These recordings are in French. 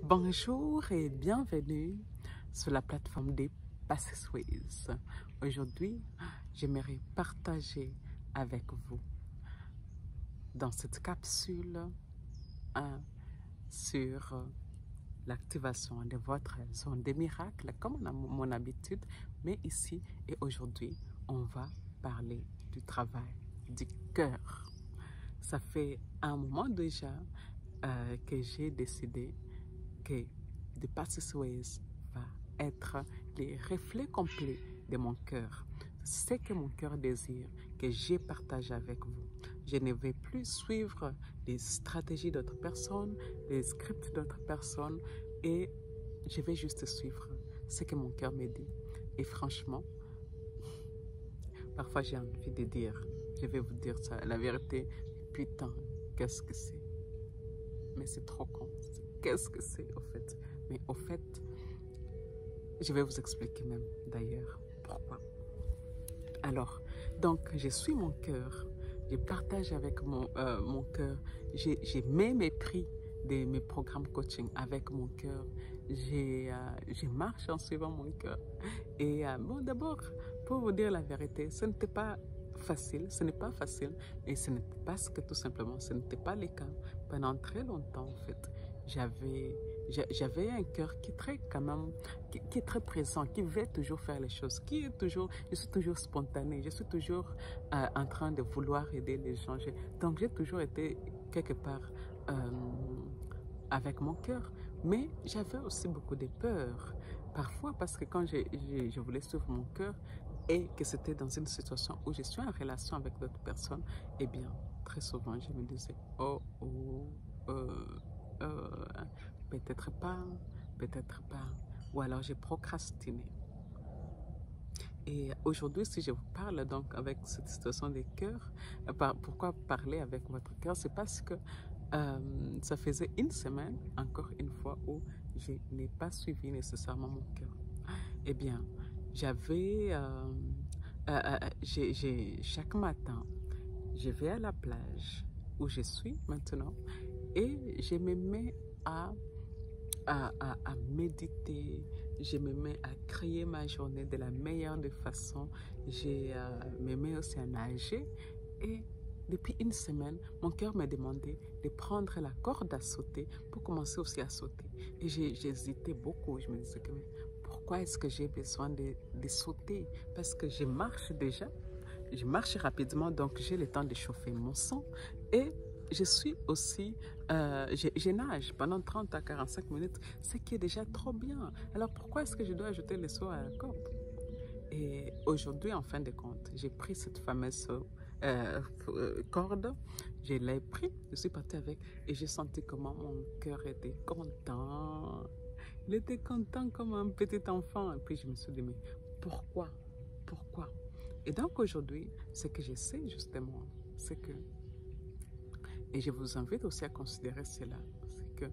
Bonjour et bienvenue sur la plateforme des Passways. Aujourd'hui, j'aimerais partager avec vous dans cette capsule sur l'activation de votre zone des miracles, comme mon habitude, mais ici et aujourd'hui, on va parler du travail du cœur. Ça fait un moment déjà que j'ai décidé que The Passways va être les reflets complets de mon cœur. C'est que mon cœur désire, que j'ai partagé avec vous. Je ne vais plus suivre les stratégies d'autres personnes, les scripts d'autres personnes, et je vais juste suivre ce que mon cœur me dit. Et franchement, parfois j'ai envie de dire, je vais vous dire ça, la vérité, putain, qu'est-ce que c'est? Mais c'est trop con. Qu'est-ce que c'est au fait? Mais au fait, je vais vous expliquer même d'ailleurs pourquoi. Alors, donc, je suis mon cœur, je partage avec mon cœur, j'ai mes prix de mes programmes coaching avec mon cœur, je marche en suivant mon cœur. Et bon, d'abord, pour vous dire la vérité, ce n'était pas facile, ce n'est pas facile, et ce n'est parce que tout simplement, ce n'était pas le cas. Pendant très longtemps, en fait, j'avais un cœur qui est très quand même, qui est très présent, qui veut toujours faire les choses, je suis toujours spontanée, je suis toujours en train de vouloir aider les gens. Donc j'ai toujours été quelque part avec mon cœur, mais j'avais aussi beaucoup de peur. Parfois parce que quand je voulais suivre mon cœur et que c'était dans une situation où je suis en relation avec d'autres personnes, eh bien, très souvent, je me disais, oh, peut-être pas, ou alors j'ai procrastiné. Et aujourd'hui, si je vous parle donc avec cette situation de cœur, pourquoi parler avec votre cœur? C'est parce que ça faisait une semaine, encore une fois, où je n'ai pas suivi nécessairement mon cœur. Eh bien, chaque matin, je vais à la plage où je suis maintenant et je me mets à méditer, je me mets à créer ma journée de la meilleure des façons, je me mets aussi à nager et depuis une semaine, mon cœur m'a demandé de prendre la corde à sauter pour commencer aussi à sauter. Et j'hésitais beaucoup, je me disais que mais pourquoi est-ce que j'ai besoin de sauter? Parce que je marche déjà, je marche rapidement, donc j'ai le temps de chauffer mon sang et je suis aussi, je nage pendant 30 à 45 minutes, ce qui est déjà trop bien. Alors pourquoi est-ce que je dois ajouter le saut à la corde? Et aujourd'hui, en fin de compte, j'ai pris cette fameuse corde, je l'ai pris, je suis partie avec et j'ai senti comment mon cœur était content. Il était content comme un petit enfant. Et puis je me suis dit, mais pourquoi? Pourquoi? Et donc aujourd'hui, ce que je sais justement, c'est que, et je vous invite aussi à considérer cela, c'est que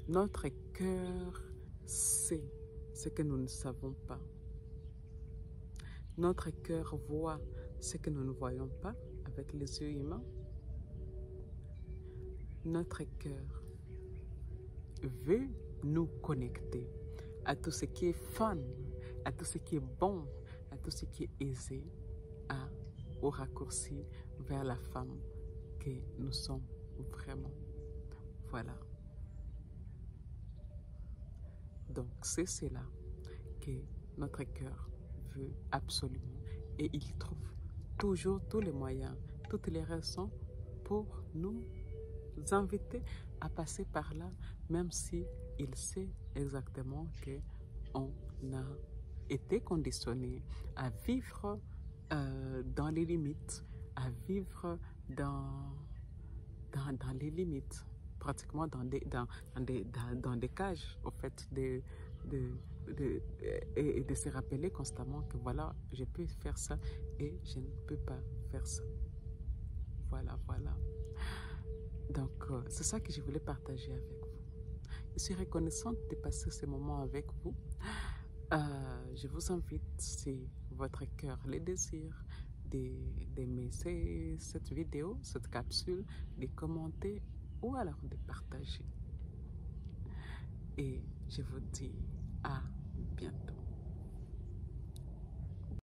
notre cœur sait ce que nous ne savons pas. Notre cœur voit ce que nous ne voyons pas avec les yeux humains. Notre cœur veut nous connecter à tout ce qui est fun, à tout ce qui est bon, à tout ce qui est aisé, au raccourci vers la femme que nous sommes vraiment. Voilà. Donc c'est cela que notre cœur veut absolument. Et il trouve toujours tous les moyens, toutes les raisons pour nous inviter à passer par là, même si il sait exactement que on a été conditionné à vivre dans les limites, à vivre dans les limites, pratiquement dans des cages, au fait, et de se rappeler constamment que voilà, je peux faire ça et je ne peux pas faire ça. Voilà, voilà. Donc, c'est ça que je voulais partager avec vous. Je suis reconnaissante de passer ce moment avec vous. Je vous invite, si votre cœur le désire, d'aimer cette vidéo, cette capsule, de commenter ou alors de partager. et je vous dis à bientôt.